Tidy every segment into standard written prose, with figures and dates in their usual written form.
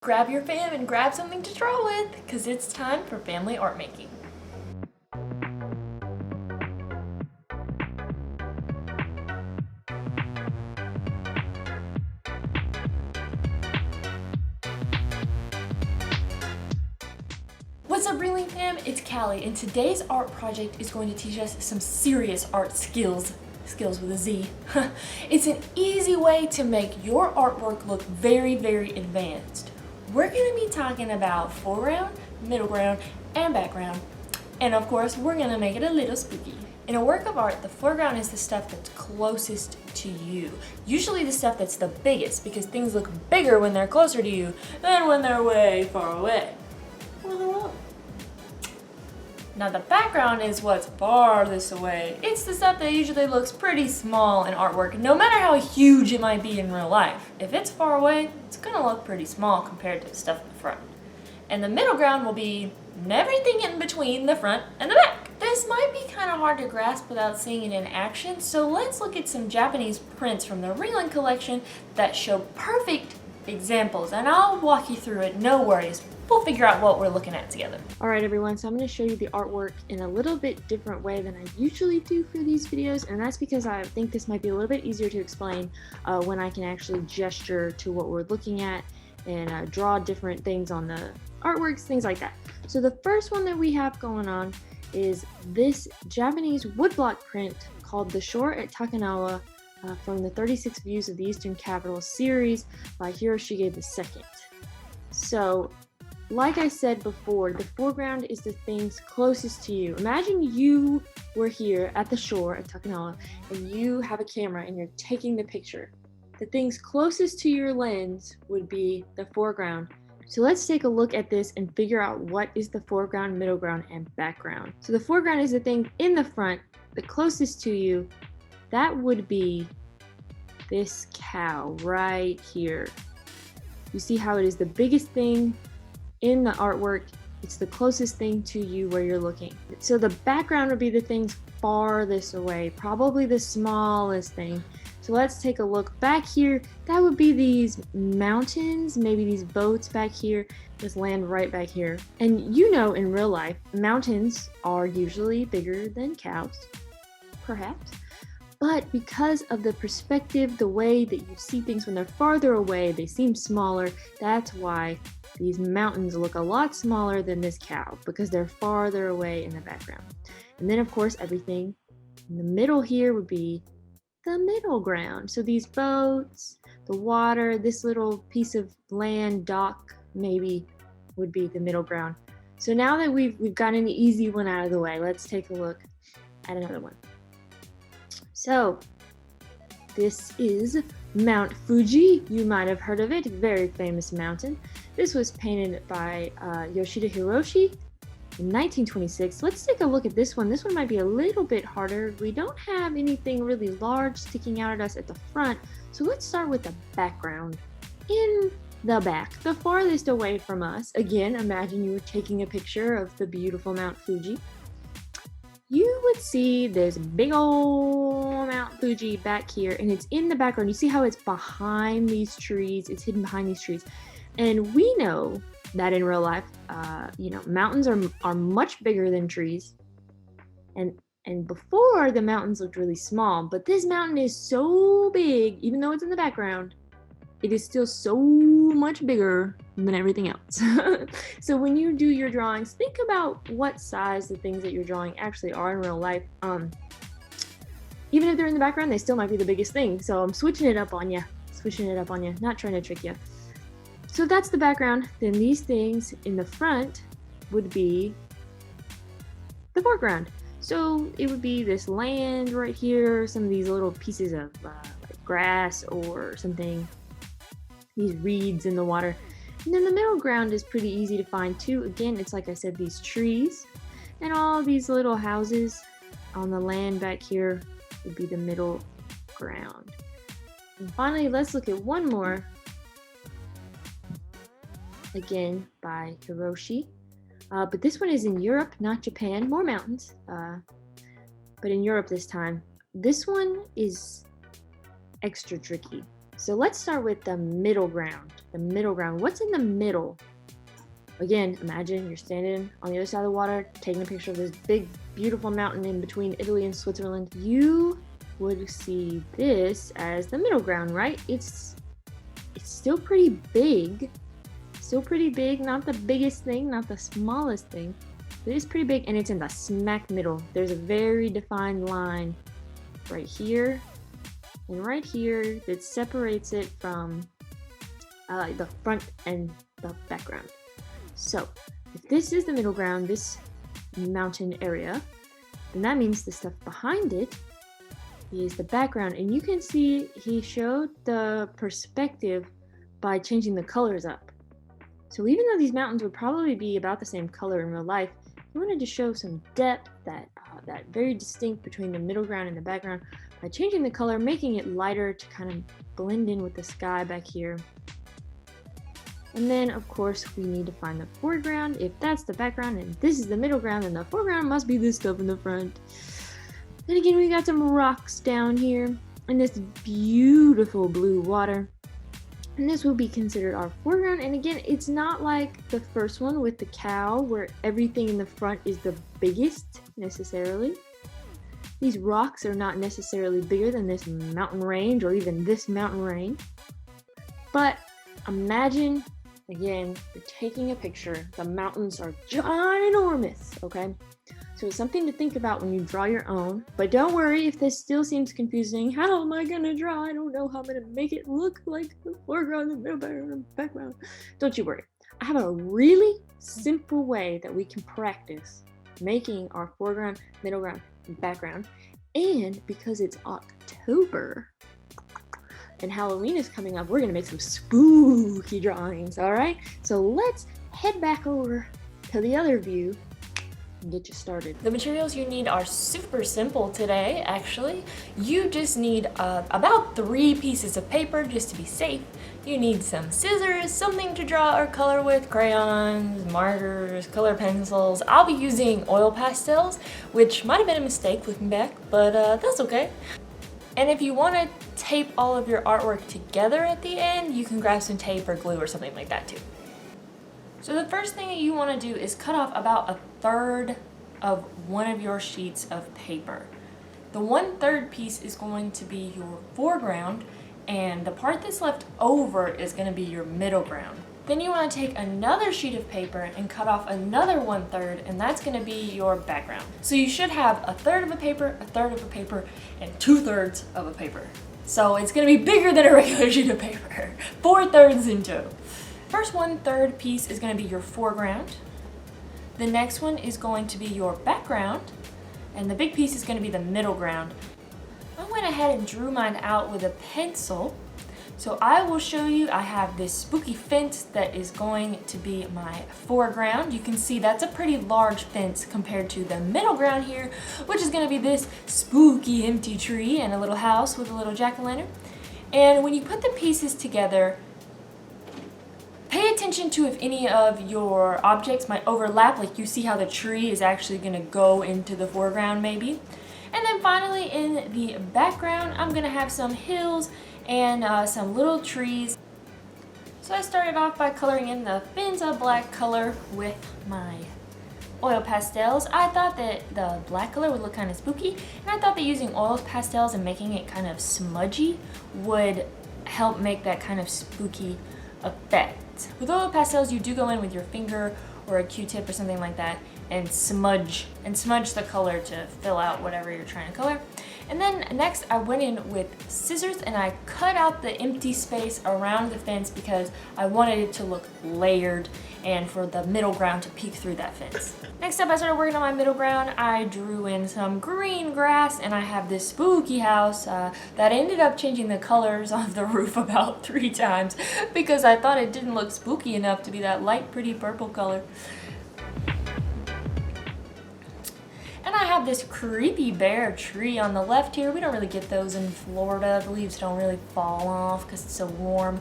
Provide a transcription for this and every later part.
Grab your fam and grab something to draw with, because it's time for family art making. What's up, Ringling fam? It's Kallie, and today's art project is going to teach us some serious art skills with a Z. It's an easy way to make your artwork look very, very advanced. We're going to be talking about foreground, middle ground, and background. And of course, we're going to make it a little spooky. In a work of art, the foreground is the stuff that's closest to you. Usually the stuff that's the biggest, because things look bigger when they're closer to you than when they're way far away. Well, hello. Now the background is what's farthest away. It's the stuff that usually looks pretty small in artwork, no matter how huge it might be in real life. If it's far away, it's gonna look pretty small compared to the stuff in the front. And the middle ground will be everything in between the front and the back. This might be kind of hard to grasp without seeing it in action, so let's look at some Japanese prints from the Ringling collection that show perfect examples, and I'll walk you through it, no worries. We'll figure out what we're looking at together. Alright everyone, so I'm going to show you the artwork in a little bit different way than I usually do for these videos, and that's because I think this might be a little bit easier to explain when I can actually gesture to what we're looking at and draw different things on the artworks, things like that. So the first one that we have going on is this Japanese woodblock print called The Shore at Takanawa from the 36 Views of the Eastern Capital series by Hiroshige II. So, like I said before, the foreground is the things closest to you. Imagine you were here at the shore at Takanawa and you have a camera and you're taking the picture. The things closest to your lens would be the foreground. So let's take a look at this and figure out what is the foreground, middle ground, and background. So the foreground is the thing in the front, the closest to you. That would be this cow right here. You see how it is the biggest thing in the artwork. It's the closest thing to you where you're looking. So the background would be the things farthest away, probably the smallest thing. So let's take a look back here. That would be these mountains, maybe these boats back here, just land right back here. And you know, in real life, mountains are usually bigger than cows, perhaps. But because of the perspective, the way that you see things when they're farther away, they seem smaller. That's why these mountains look a lot smaller than this cow, because they're farther away in the background. And then of course, everything in the middle here would be the middle ground. So these boats, the water, this little piece of land, dock, maybe would be the middle ground. So now that we've gotten an easy one out of the way, let's take a look at another one. So, this is Mount Fuji. You might have heard of it, very famous mountain. This was painted by Yoshida Hiroshi in 1926. Let's take a look at this one. This one might be a little bit harder. We don't have anything really large sticking out at us at the front, so let's start with the background. In the back, the farthest away from us, again, imagine you were taking a picture of the beautiful Mount Fuji. You would see this big old Mount Fuji back here, and it's in the background. You see how it's behind these trees? It's hidden behind these trees. And we know that in real life, mountains are much bigger than trees. And before, the mountains looked really small, but this mountain is so big, even though it's in the background, it is still so much bigger than everything else. So when you do your drawings, think about what size the things that you're drawing actually are in real life. Even if they're in the background, they still might be the biggest thing. So I'm switching it up on you, not trying to trick you. So that's the background. Then these things in the front would be the foreground. So it would be this land right here, some of these little pieces of like grass or something, these reeds in the water. And then the middle ground is pretty easy to find too. Again, it's like I said, these trees and all these little houses on the land back here would be the middle ground. And finally, let's look at one more, again by Hiroshi. But this one is in Europe, not Japan. More mountains, but in Europe this time. This one is extra tricky. So let's start with the middle ground. The middle ground. What's in the middle? Again, imagine you're standing on the other side of the water, taking a picture of this big, beautiful mountain in between Italy and Switzerland. You would see this as the middle ground, right? It's still pretty big. Still pretty big, not the biggest thing, not the smallest thing. It is pretty big, and it's in the smack middle. There's a very defined line right here and right here that separates it from the front and the background. So if this is the middle ground, this mountain area, then that means the stuff behind it is the background. And you can see he showed the perspective by changing the colors up. So even though these mountains would probably be about the same color in real life, he wanted to show some depth, that very distinct between the middle ground and the background by changing the color, making it lighter to kind of blend in with the sky back here. And then, of course, we need to find the foreground. If that's the background and this is the middle ground, then the foreground must be this stuff in the front. Then again, we got some rocks down here and this beautiful blue water. And this will be considered our foreground. And again, it's not like the first one with the cow where everything in the front is the biggest necessarily. These rocks are not necessarily bigger than this mountain range or even this mountain range. But imagine, again, you're taking a picture. The mountains are ginormous, okay? So it's something to think about when you draw your own. But don't worry if this still seems confusing. How am I gonna draw? I don't know how I'm gonna make it look like the foreground, the middle, and the background. Don't you worry. I have a really simple way that we can practice making our foreground, middle ground, and background. And because it's October and Halloween is coming up, we're gonna make some spooky drawings, all right? So let's head back over to the other view and get you started. The materials you need are super simple today, actually. You just need about 3 pieces of paper just to be safe. You need some scissors, something to draw or color with, crayons, markers, color pencils. I'll be using oil pastels, which might have been a mistake looking back, but that's okay. And if you want to tape all of your artwork together at the end, you can grab some tape or glue or something like that too. So the first thing that you want to do is cut off about 1/3 of one of your sheets of paper. The 1/3 piece is going to be your foreground, and the part that's left over is going to be your middle ground. Then you want to take another sheet of paper and cut off another 1/3, and that's going to be your background. So you should have 1/3 of a paper, 1/3 of a paper, and 2/3 of a paper. So it's going to be bigger than a regular sheet of paper. 4/3 in total. First 1/3 piece is going to be your foreground. The next one is going to be your background, and the big piece is going to be the middle ground. I went ahead and drew mine out with a pencil. So I will show you, I have this spooky fence that is going to be my foreground. You can see that's a pretty large fence compared to the middle ground here, which is going to be this spooky empty tree and a little house with a little jack-o'-lantern. And when you put the pieces together, pay attention to if any of your objects might overlap, like you see how the tree is actually going to go into the foreground maybe. And then finally in the background, I'm going to have some hills and some little trees. So I started off by coloring in the fence a black color with my oil pastels. I thought that the black color would look kind of spooky, and I thought that using oil pastels and making it kind of smudgy would help make that kind of spooky effect. With oil pastels, you do go in with your finger or a Q-tip or something like that and smudge the color to fill out whatever you're trying to color. And then next I went in with scissors and I cut out the empty space around the fence because I wanted it to look layered and for the middle ground to peek through that fence. Next up, I started working on my middle ground. I drew in some green grass, and I have this spooky house that ended up changing the colors of the roof about 3 times because I thought it didn't look spooky enough to be that light, pretty purple color. And I have this creepy bare tree on the left here. We don't really get those in Florida. The leaves don't really fall off because it's so warm.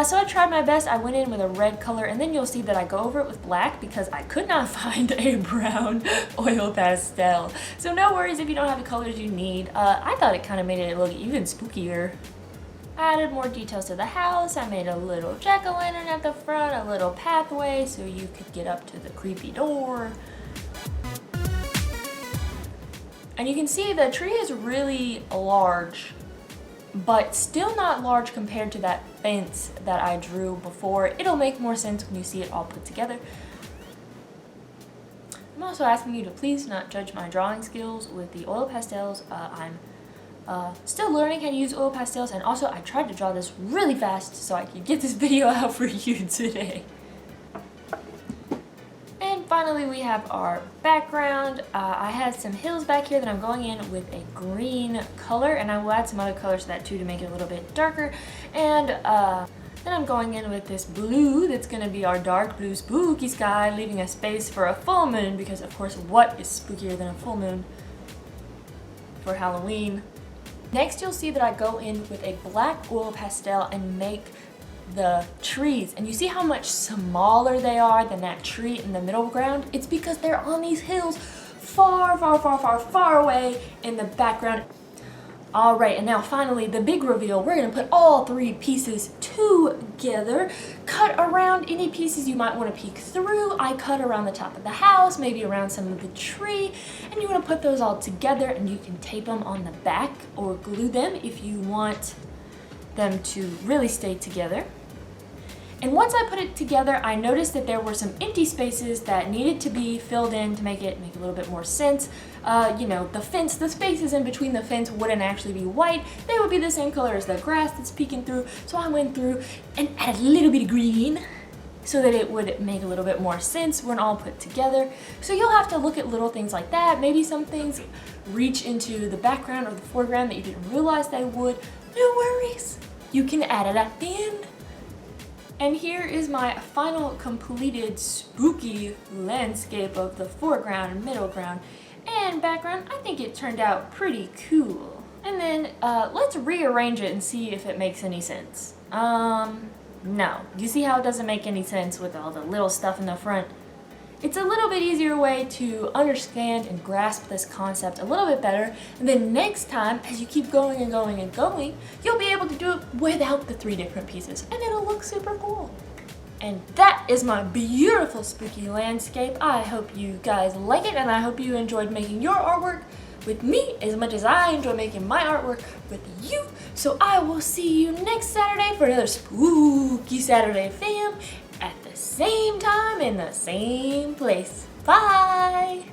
So I tried my best. I went in with a red color, and then you'll see that I go over it with black because I could not find a brown oil pastel. So no worries if you don't have the colors you need. I thought it kind of made it look even spookier. I added more details to the house. I made a little jack-o'-lantern at the front, a little pathway so you could get up to the creepy door. And you can see the tree is really large, but still not large compared to that fence that I drew before. It'll make more sense when you see it all put together. I'm also asking you to please not judge my drawing skills with the oil pastels. I'm still learning how to use oil pastels, and also I tried to draw this really fast so I could get this video out for you today. And finally we have our background. I had some hills back here that I'm going in with a green color, and I will add some other colors to that too to make it a little bit darker. And then I'm going in with this blue that's going to be our dark blue spooky sky, leaving a space for a full moon, because of course what is spookier than a full moon for Halloween? Next you'll see that I go in with a black oil pastel and make the trees, and you see how much smaller they are than that tree in the middle ground? It's because they're on these hills far away in the background. Alright, and now finally the big reveal. We're going to put all three pieces together, cut around any pieces you might want to peek through. I cut around the top of the house, maybe around some of the tree, and you want to put those all together, and you can tape them on the back or glue them if you want them to really stay together. And once I put it together, I noticed that there were some empty spaces that needed to be filled in to make a little bit more sense. You know, the fence, the spaces in between the fence wouldn't actually be white. They would be the same color as the grass that's peeking through. So I went through and added a little bit of green so that it would make a little bit more sense when all put together. So you'll have to look at little things like that. Maybe some things reach into the background or the foreground that you didn't realize they would. No worries. You can add it at the end. And here is my final completed spooky landscape of the foreground, middle ground, and background. I think it turned out pretty cool. And then let's rearrange it and see if it makes any sense. No. You see how it doesn't make any sense with all the little stuff in the front? It's a little bit easier way to understand and grasp this concept a little bit better, and then next time, as you keep going and going and going, you'll be able to do it without the three different pieces, and it'll look super cool. And that is my beautiful spooky landscape. I hope you guys like it, and I hope you enjoyed making your artwork with me as much as I enjoy making my artwork with you. So I will see you next Saturday for another spooky Saturday fam, at the same time in the same place. Bye!